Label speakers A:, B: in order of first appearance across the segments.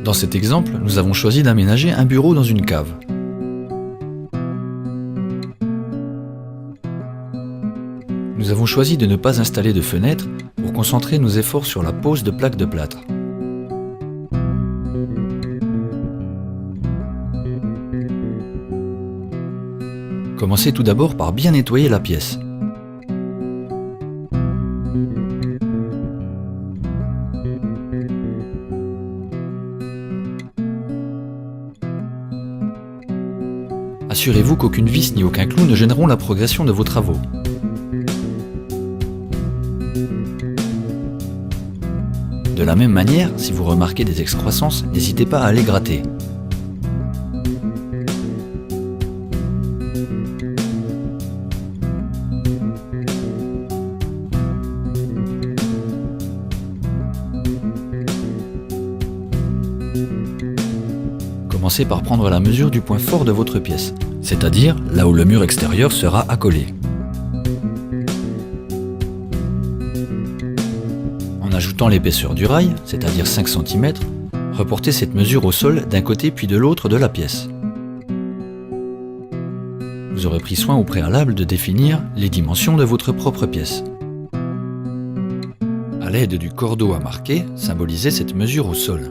A: Dans cet exemple, nous avons choisi d'aménager un bureau dans une cave. Nous avons choisi de ne pas installer de fenêtre pour concentrer nos efforts sur la pose de plaques de plâtre. Commencez tout d'abord par bien nettoyer la pièce. Assurez-vous qu'aucune vis ni aucun clou ne gêneront la progression de vos travaux. De la même manière, si vous remarquez des excroissances, n'hésitez pas à les gratter. Commencez par prendre la mesure du point fort de votre pièce, c'est-à-dire là où le mur extérieur sera accolé. En ajoutant l'épaisseur du rail, c'est-à-dire 5 cm, reportez cette mesure au sol d'un côté puis de l'autre de la pièce. Vous aurez pris soin au préalable de définir les dimensions de votre propre pièce. À l'aide du cordeau à marquer, symbolisez cette mesure au sol.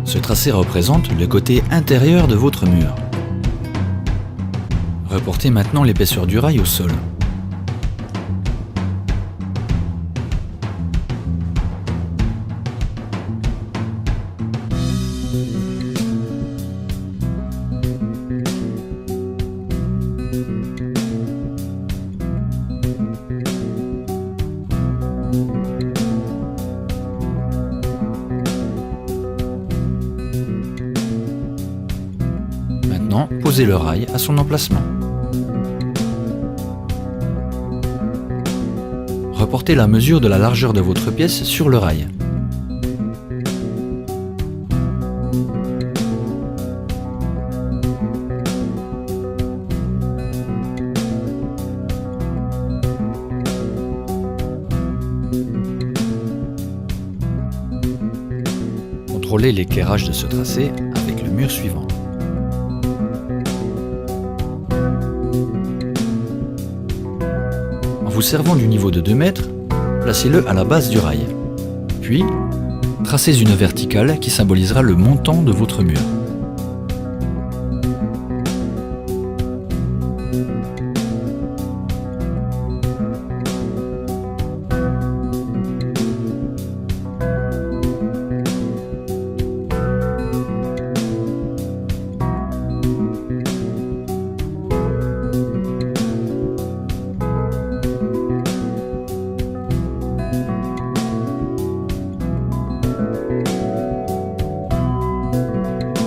A: Ce tracé représente le côté intérieur de votre mur. Reportez maintenant l'épaisseur du rail au sol. Maintenant, posez le rail à son emplacement. Reportez la mesure de la largeur de votre pièce sur le rail. Contrôlez l'éclairage de ce tracé avec le mur suivant. En vous servant du niveau de 2 mètres, placez-le à la base du rail. Puis, tracez une verticale qui symbolisera le montant de votre mur.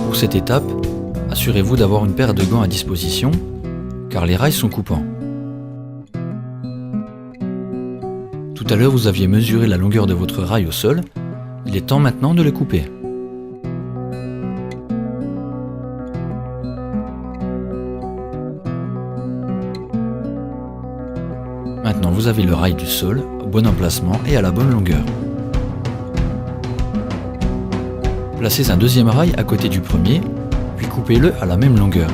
A: Pour cette étape, assurez-vous d'avoir une paire de gants à disposition, car les rails sont coupants. Tout à l'heure, vous aviez mesuré la longueur de votre rail au sol, il est temps maintenant de le couper. Maintenant, vous avez le rail du sol au bon emplacement et à la bonne longueur. Placez un deuxième rail à côté du premier, puis coupez-le à la même longueur.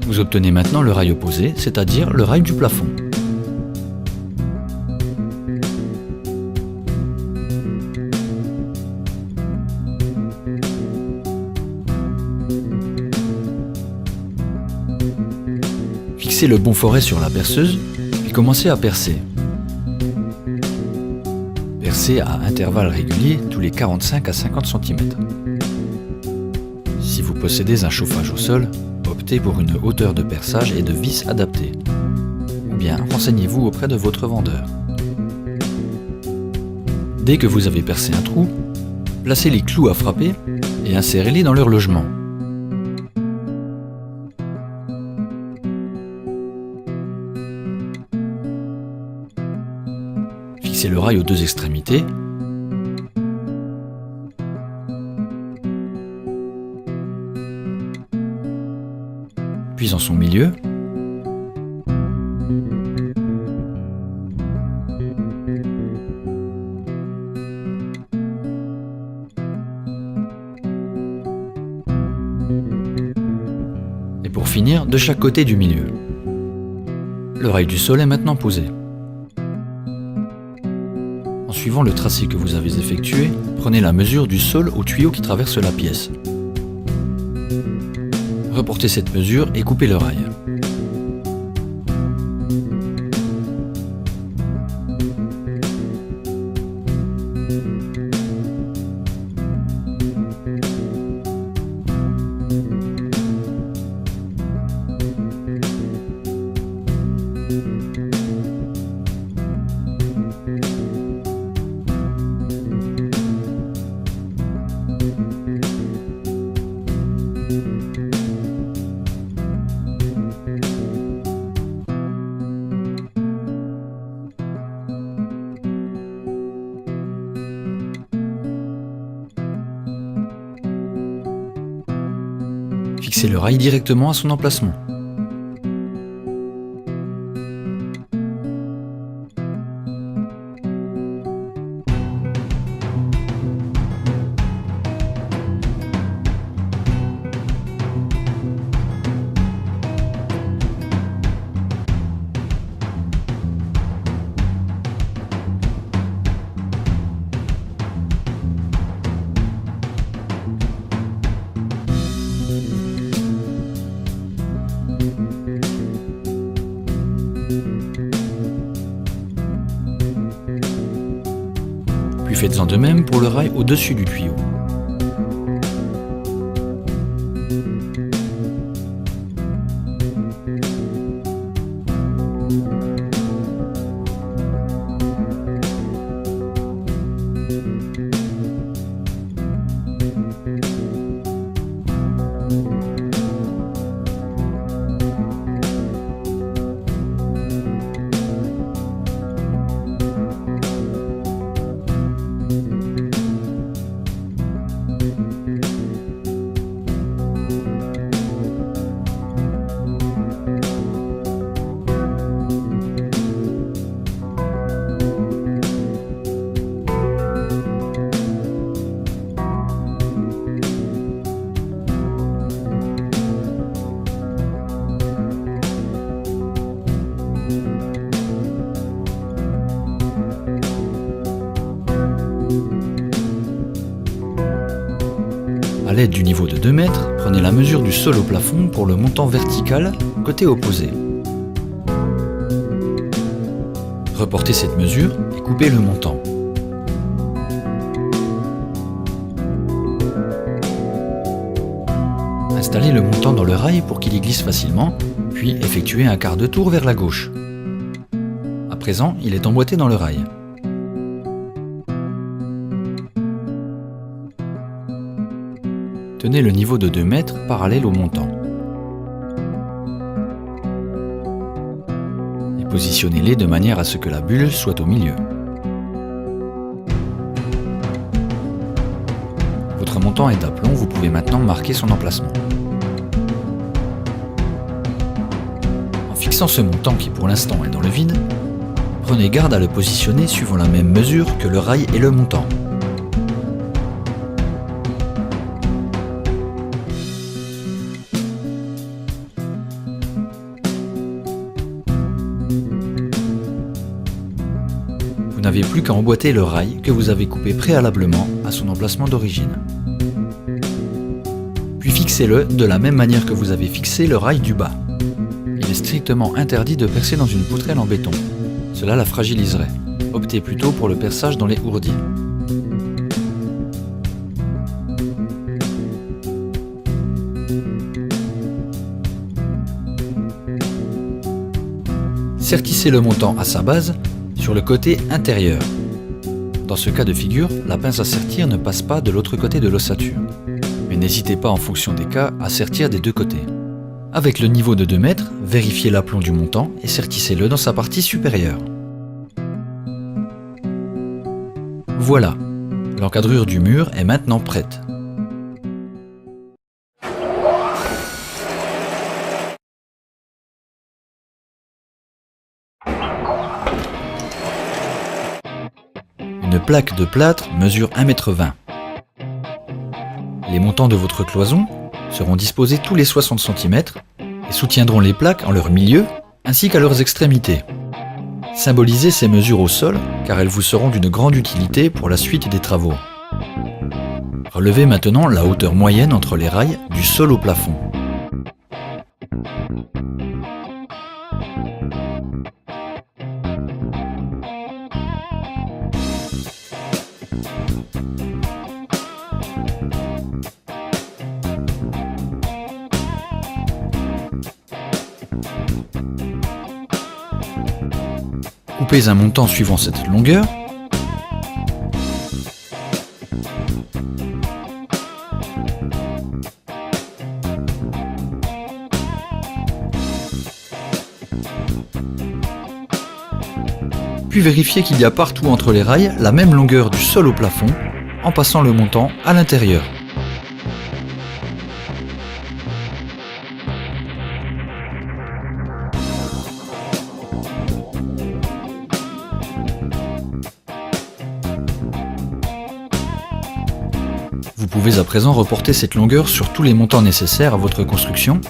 A: Vous obtenez maintenant le rail opposé, c'est-à-dire le rail du plafond. Fixez le bon foret sur la perceuse, puis commencez à percer. Percez à intervalles réguliers tous les 45 à 50 cm. Si vous possédez un chauffage au sol, optez pour une hauteur de perçage et de vis adaptée. Ou bien renseignez-vous auprès de votre vendeur. Dès que vous avez percé un trou, placez les clous à frapper et insérez-les dans leur logement. Fixez le rail aux deux extrémités. Puis en son milieu. Et pour finir, de chaque côté du milieu. Le rail du sol est maintenant posé. En suivant le tracé que vous avez effectué, prenez la mesure du sol au tuyau qui traverse la pièce. Reportez cette mesure et coupez le rail. Fixez le rail directement à son emplacement. Puis faites-en de même pour le rail au-dessus du tuyau. A l'aide du niveau de 2 mètres, prenez la mesure du sol au plafond pour le montant vertical côté opposé. Reportez cette mesure et coupez le montant. Installez le montant dans le rail pour qu'il y glisse facilement, puis effectuez un quart de tour vers la gauche. À présent, il est emboîté dans le rail. Tenez le niveau de 2 mètres parallèle au montant. Et positionnez-les de manière à ce que la bulle soit au milieu. Votre montant est d'aplomb, vous pouvez maintenant marquer son emplacement. En fixant ce montant qui pour l'instant est dans le vide, prenez garde à le positionner suivant la même mesure que le rail et le montant. Vous n'avez plus qu'à emboîter le rail que vous avez coupé préalablement à son emplacement d'origine. Puis fixez-le de la même manière que vous avez fixé le rail du bas. Il est strictement interdit de percer dans une poutrelle en béton. Cela la fragiliserait. Optez plutôt pour le perçage dans les ourdis. Sertissez le montant à sa base sur le côté intérieur. Dans ce cas de figure, la pince à sertir ne passe pas de l'autre côté de l'ossature. Mais n'hésitez pas en fonction des cas à sertir des deux côtés. Avec le niveau de 2 mètres, vérifiez l'aplomb du montant et sertissez-le dans sa partie supérieure. Voilà, l'encadrure du mur est maintenant prête. Une plaque de plâtre mesure 1,20 m. Les montants de votre cloison seront disposés tous les 60 cm et soutiendront les plaques en leur milieu ainsi qu'à leurs extrémités. Symbolisez ces mesures au sol car elles vous seront d'une grande utilité pour la suite des travaux. Relevez maintenant la hauteur moyenne entre les rails du sol au plafond. Coupez un montant suivant cette longueur. Puis vérifiez qu'il y a partout entre les rails la même longueur du sol au plafond en passant le montant à l'intérieur. Vous pouvez à présent reporter cette longueur sur tous les montants nécessaires à votre construction.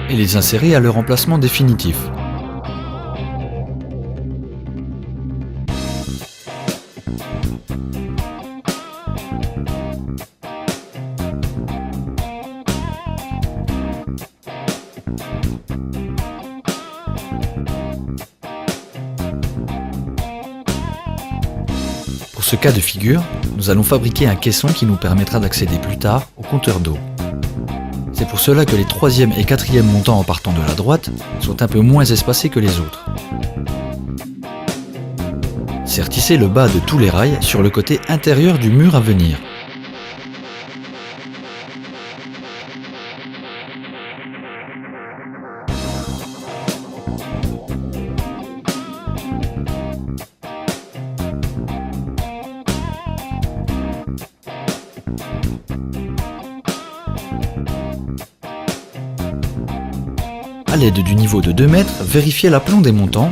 A: Et les insérer à leur emplacement définitif. Pour ce cas de figure, nous allons fabriquer un caisson qui nous permettra d'accéder plus tard au compteur d'eau. C'est pour cela que les 3e et 4e montants en partant de la droite sont un peu moins espacés que les autres. Sertissez le bas de tous les rails sur le côté intérieur du mur à venir. À l'aide du niveau de 2 mètres, vérifiez l'aplomb des montants.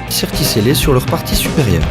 A: Sertissez-les sur leur partie supérieure.